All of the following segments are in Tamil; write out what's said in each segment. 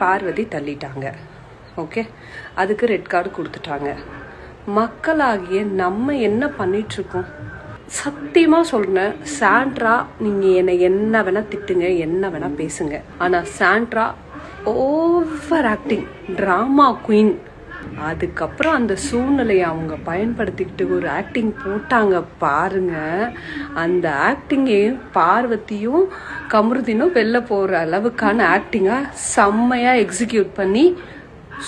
பார்வதி தள்ளிட்டாங்க. ஓகே, அதுக்கு ரெட் கார்டு கொடுத்துட்டாங்க. மக்களாகிய நம்ம என்ன பண்ணிகிட்ருக்கோம்? சத்தியமாக சொல்கிறேன், சாண்ட்ரா நீங்கள் என்னை என்ன வேணால் திட்டுங்க, என்ன வேணால் பேசுங்க, ஆனால் Sandra over acting, drama queen. அதுக்கப்புறம் அந்த சூழ்நிலையை அவங்க பயன்படுத்திக்கிட்டு ஒரு ஆக்டிங் போட்டாங்க பாருங்க. அந்த ஆக்டிங்கையும் பார்வதியும் கமருதீனும் வெளில போகிற அளவுக்கான ஆக்டிங்காக செம்மையாக எக்ஸிக்யூட் பண்ணி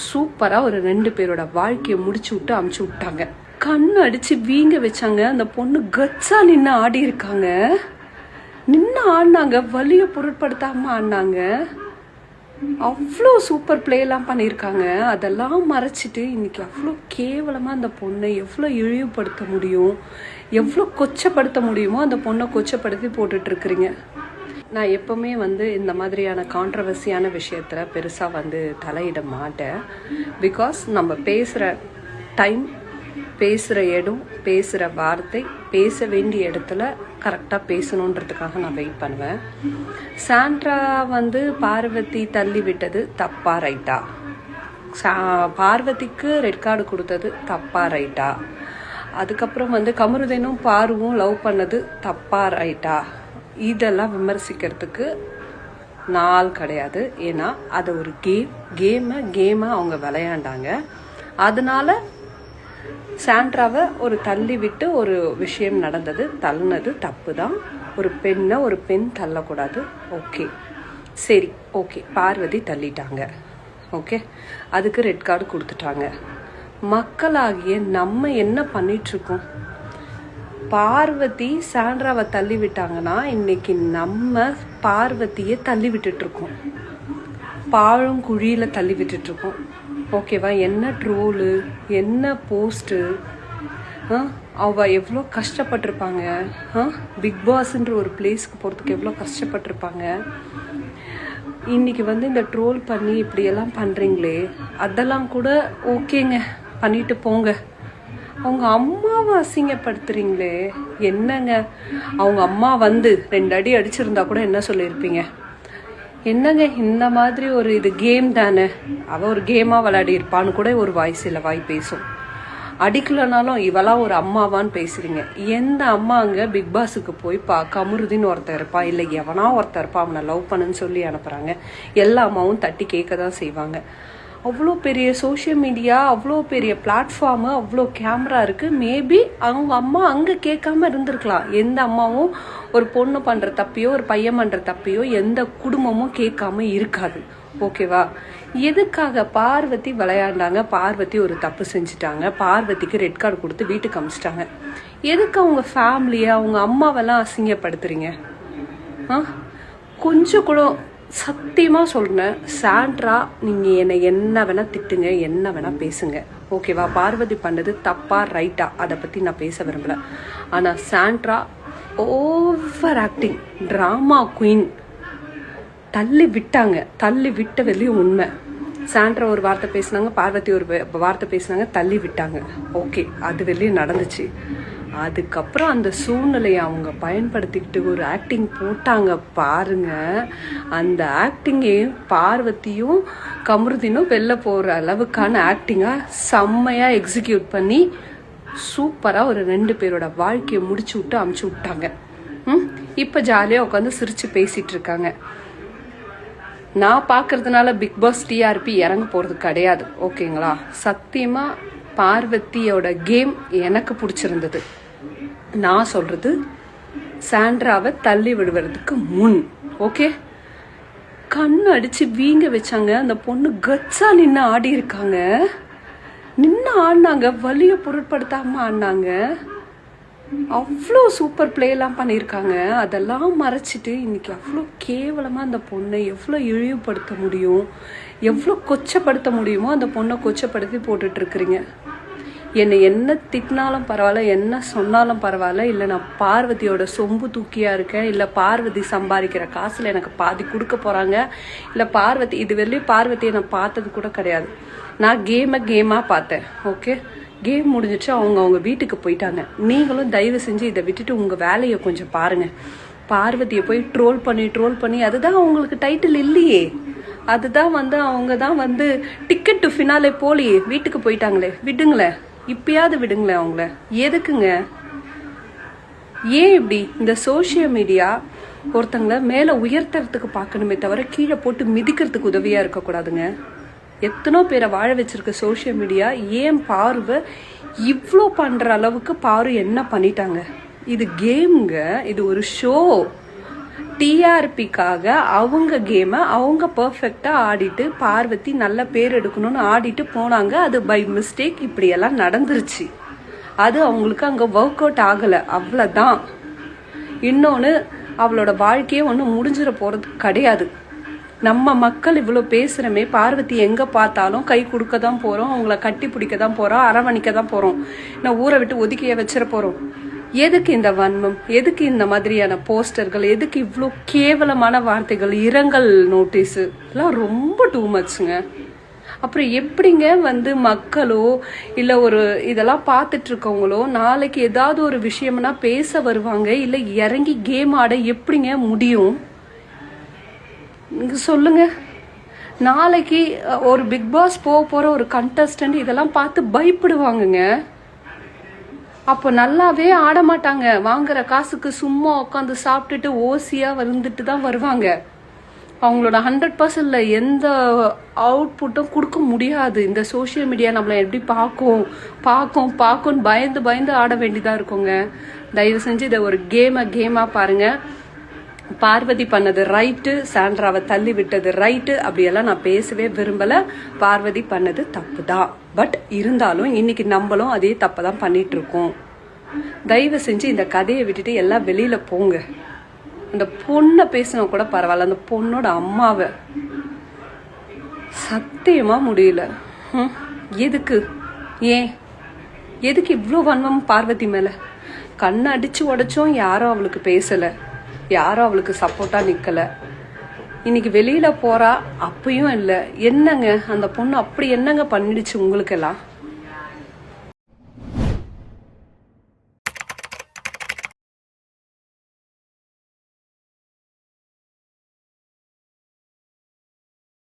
சூப்பராக ஒரு 2 பேரோட வாழ்க்கையை முடிச்சு விட்டு அமுச்சு விட்டாங்க. கண்ணு அடிச்சு வீங்க வச்சாங்க. அந்த பொண்ணு கட்ஸா நின்று ஆடி இருக்காங்க. நின்று ஆடினாங்க, வலியை பொருட்படுத்தாமல் ஆடினாங்க. அவ்வளோ சூப்பர் பிளேலாம் பண்ணியிருக்காங்க. அதெல்லாம் மறைச்சிட்டு இன்னைக்கு அவ்வளோ கேவலமாக அந்த பொண்ணை எவ்வளோ இழிவுபடுத்த முடியும், எவ்வளோ கொச்சப்படுத்த முடியுமோ அந்த பொண்ணை கொச்சப்படுத்தி போட்டுட்ருக்குறீங்க. நான் எப்போவுமே இந்த மாதிரியான கான்ட்ரவர்சியான விஷயத்தில் பெருசாக தலையிட மாட்டேன். பிகாஸ் நம்ம பேசுகிற டைம், பேசுகிற இடம், பேசுகிற வார்த்தை, பேச வேண்டிய இடத்துல கரெக்டாக பேசணுன்றதுக்காக நான் வெயிட் பண்ணுவேன். சாண்ட்ரா பார்வதி தள்ளி விட்டது தப்பா ரைட்டா? பார்வதிக்கு ரெட் கார்டு கொடுத்தது தப்பா ரைட்டா? அதுக்கப்புறம் கமருதீனும் பாருவும் லவ் பண்ணது தப்பா ரைட்டா? இதெல்லாம் விமர்சிக்கிறதுக்கு நாள் கிடையாது. ஏன்னா அது ஒரு கேமாக அவங்க விளையாண்டாங்க. அதனால சாண்ட்ராவை ஒரு தள்ளி விட்டு ஒரு விஷயம் நடந்தது. தள்ளினது தப்பு தான். ஒரு பெண் தள்ளக்கூடாது. ஓகே, சரி, ஓகே, பார்வதி தள்ளிட்டாங்க. ஓகே, அதுக்கு ரெட் கார்டு கொடுத்துட்டாங்க. மக்களாகிய நம்ம என்ன பண்ணிகிட்ருக்கோம்? பார்வதி சாண்ட்ராவை தள்ளி விட்டாங்கன்னா இன்னைக்கு நம்ம பார்வதியை தள்ளி விட்டுட்ருக்கோம், பாழும் குழியில் தள்ளி விட்டுட்ருக்கோம். ஓகேவா? என்ன ட்ரோலு, என்ன போஸ்ட்டு, அவள் எவ்வளோ கஷ்டப்பட்டிருப்பாங்க. பிக் பாஸ்ன்ற ஒரு பிளேஸ்க்கு போகிறதுக்கு எவ்வளோ கஷ்டப்பட்டிருப்பாங்க. இன்றைக்கி இந்த ட்ரோல் பண்ணி இப்படியெல்லாம் பண்ணுறீங்களே, அதெல்லாம் கூட ஓகேங்க, பண்ணிட்டு போங்க. அவங்க அம்மாவை அசிங்கப்படுத்துறீங்களே, என்னங்க? அவங்க அம்மா 2 அடி அடிச்சிருந்தா கூட என்ன சொல்லியிருப்பீங்க? என்னங்க இந்த மாதிரி ஒரு இது கேம் தானே, அவள் ஒரு கேமாக விளையாடி இருப்பான்னு கூட ஒரு வாய் பேசும். அடிக்கலனாலும் இவெல்லாம் ஒரு அம்மாவான்னு பேசுறீங்க. எந்த அம்மா அங்கே பிக் பாஸுக்கு போய் கமருதீன்னு ஒருத்தர் இருப்பான், இல்லை எவனா ஒருத்தர் இருப்பான், அவனை லவ் பண்ணுன்னு சொல்லி அனுப்புகிறாங்க. எல்லா அம்மாவும் தட்டி கேட்க தான் செய்வாங்க. அவ்வளோ பெரிய சோஷியல் மீடியா, அவ்வளோ பெரிய பிளாட்ஃபார்மு, அவ்வளோ கேமரா இருக்குது. மேபி அவங்க அம்மா அங்கே கேட்காம இருந்திருக்கலாம். எந்த அம்மாவும் ஒரு பொண்ணு பண்ணுற தப்பையோ ஒரு பையன் பண்ணுற தப்பையோ எந்த குடும்பமும் கேட்காம இருக்காது. ஓகேவா? எதுக்காக பார்வதி விளையாண்டாங்க? பார்வதி ஒரு தப்பு செஞ்சுட்டாங்க. பார்வதிக்கு ரெட் கார்டு கொடுத்து வீட்டுக்கு அமிச்சிட்டாங்க. எதுக்கு அவங்க ஃபேமிலியை, அவங்க அம்மாவெல்லாம் அசிங்கப்படுத்துறீங்க? கொஞ்சம் கூட சத்தியமாக சொல்கிறேன், சாண்ட்ரா நீங்கள் என்னை என்ன வேணால் திட்டுங்க, என்ன வேணால் பேசுங்க. ஓகேவா? பார்வதி பண்ணது தப்பா ரைட்டா அதை பற்றி நான் பேச விரும்பலை. ஆனால் Sandra over acting, drama queen. தள்ளி விட்டாங்க. தள்ளி விட்ட வெளியும் உண்மை. சாண்ட்ரா ஒரு வார்த்தை பேசினாங்க, பார்வதி ஒரு வார்த்தை பேசினாங்க, தள்ளி விட்டாங்க. ஓகே, அது வெளியே நடந்துச்சு. அதுக்கப்புறம் அந்த சூழ்நிலையை அவங்க பயன்படுத்திக்கிட்டு ஒரு ஆக்டிங் போட்டாங்க பாருங்க. அந்த ஆக்டிங்கையும் பார்வதியும் கமருதீனும் வெளில போகிற அளவுக்கான ஆக்டிங்காக செம்மையாக எக்ஸிக்யூட் பண்ணி சூப்பராக ஒரு 2 பேரோட வாழ்க்கையை முடிச்சு விட்டு அமுச்சு விட்டாங்க. இப்போ ஜாலியாக உட்காந்து சிரித்து பேசிகிட்டு இருக்காங்க. நான் பார்க்கறதுனால பிக் பாஸ் டிஆர்பி இறங்க போகிறது கிடையாது. ஓகேங்களா? சத்தியமாக பார்வதியோட கேம் எனக்கு பிடிச்சிருந்தது. நான் சொல்கிறது சாண்ட்ராவை தள்ளி விடுவதுக்கு முன். ஓகே, கண்ணு அடித்து வீங்க வச்சாங்க. அந்த பொண்ணு கட்ஸா நின்று ஆடி இருக்காங்க. நின்று ஆடினாங்க, வலியை பொருட்படுத்தாமல் ஆடினாங்க. அவ்வளோ சூப்பர் பிளேலாம் பண்ணியிருக்காங்க. அதெல்லாம் மறைச்சிட்டு இன்னைக்கு அவ்வளோ கேவலமாக அந்த பொண்ணை எவ்வளோ இழிவுபடுத்த முடியும், எவ்வளோ கொச்சப்படுத்த முடியுமோ அந்த பொண்ணை கொச்சப்படுத்தி போட்டுட்ருக்குறீங்க. என்னை என்ன திட்டினாலும் பரவாயில்ல, என்ன சொன்னாலும் பரவாயில்ல, இல்லை நான் பார்வதியோட சொம்பு தூக்கியாக இருக்கேன், இல்லை பார்வதி சம்பாதிக்கிற காசில் எனக்கு பாதி கொடுக்க போகிறாங்க, இல்லை பார்வதி இது வெளியும் பார்வதியை நான் பார்த்தது கூட கிடையாது. நான் கேமாக பார்த்தேன். ஓகே, கேம் முடிஞ்சிச்சு, அவங்க வீட்டுக்கு போயிட்டாங்க. நீங்களும் தயவு செஞ்சு இதை விட்டுட்டு உங்கள் வேலையை கொஞ்சம் பாருங்கள். பார்வதியை போய் ட்ரோல் பண்ணி அதுதான் உங்களுக்கு டைட்டில் இல்லையே. அதுதான் வந்து அவங்க தான் வந்து டிக்கெட் டு ஃபினாலே போலியே வீட்டுக்கு போயிட்டாங்களே, விடுங்களேன், இப்பயாவது விடுங்களேன் அவங்கள. எதுக்குங்க ஏன் இப்படி? இந்த சோஷியல் மீடியா ஒருத்தங்களை மேலே உயர்த்துறதுக்கு பார்க்கணுமே தவிர கீழே போட்டு மிதிக்கிறதுக்கு உதவியாக இருக்கக்கூடாதுங்க. எத்தனோ பேரை வாழ வச்சிருக்க சோஷியல் மீடியா ஏன் பார்வை இவ்வளோ பண்ணுற அளவுக்கு பாரு என்ன பண்ணிட்டாங்க? இது கேமுங்க, இது ஒரு ஷோ. டிஆர்பிக்காக அவங்க கேமை அவங்க பர்ஃபெக்டாக ஆடிட்டு பார்வதி நல்ல பேர் எடுக்கணும்னு ஆடிட்டு போனாங்க. அது பை மிஸ்டேக் இப்படியெல்லாம் நடந்துருச்சு. அது அவங்களுக்கு அங்கே ஒர்க் அவுட் ஆகலை, அவ்வளோதான். இன்னொன்று, அவளோட வாழ்க்கையே ஒன்றும் முடிஞ்சிட போகிறது கிடையாது. நம்ம மக்கள் இவ்வளோ பேசுகிறோமே, பார்வதி எங்கே பார்த்தாலும் கை கொடுக்க தான் போகிறோம், அவங்கள கட்டி பிடிக்க தான் போகிறோம், அரவணைக்க தான் போகிறோம், நான் ஊரை விட்டு ஒதுக்கிய வச்சிட போகிறோம். எதுக்கு இந்த வன்மம்? எதுக்கு இந்த மாதிரியான போஸ்டர்கள்? எதுக்கு இவ்வளோ கேவலமான வார்த்தைகள், இரங்கல் நோட்டீஸு எல்லாம் ரொம்ப டூ மச்சுங்க. அப்புறம் எப்படிங்க வந்து மக்களோ இல்லை ஒரு இதெல்லாம் பார்த்துட்டு இருக்கவங்களோ நாளைக்கு ஏதாவது ஒரு விஷயம்னா பேச வருவாங்க, இல்லை இறங்கி கேம் ஆட எப்படிங்க முடியும்? சொல்லுங்க. நாளைக்கு ஒரு பிக் பாஸ் போகிற ஒரு கண்டஸ்டன்ட் இதெல்லாம் பார்த்து பயப்படுவாங்கங்க. அப்போ நல்லாவே ஆட மாட்டாங்க. வாங்குற காசுக்கு சும்மா உட்காந்து சாப்பிட்டுட்டு ஓசியாக வந்துட்டு தான் வருவாங்க. அவங்களோட 100% எந்த அவுட்புட்டும் கொடுக்க முடியாது. இந்த சோஷியல் மீடியா நம்மளை எப்படி பார்க்கும்னு பயந்து ஆட வேண்டியதாக இருக்குங்க. தயவு செஞ்சு இதை ஒரு கேமாக பாருங்கள். பார்வதி பண்ணது ரைட்டு, சாண்ட்ராவை தள்ளி விட்டது ரைட்டு, அப்படியெல்லாம் நான் பேசவே விரும்பலை. பார்வதி பண்ணது தப்பு தான். பட் இருந்தாலும் இன்னைக்கு நம்மளும் அதே தப்பை தான் பண்ணிட்டு இருக்கோம். தயவு செஞ்சு இந்த கதையை விட்டுட்டு எல்லாம் வெளியில போங்க. அந்த பொண்ணை பேசினா கூட பரவாயில்ல, அந்த பொண்ணோட அம்மாவை சத்தியமா முடியல. எதுக்கு? எதுக்கு இவ்வளோ வன்மம் பார்வதி மேல? கண்ணை அடிச்சு உடைச்சோம், யாரும் அவளுக்கு பேசல, யாரும் அவளுக்கு சப்போர்ட்டா நிக்கல. இன்னைக்கு வெளியில போறா, அப்பயும் இல்லை. என்னங்க அந்த பொண்ணு அப்படி என்னங்க பண்ணிடுச்சு உங்களுக்கெல்லாம்?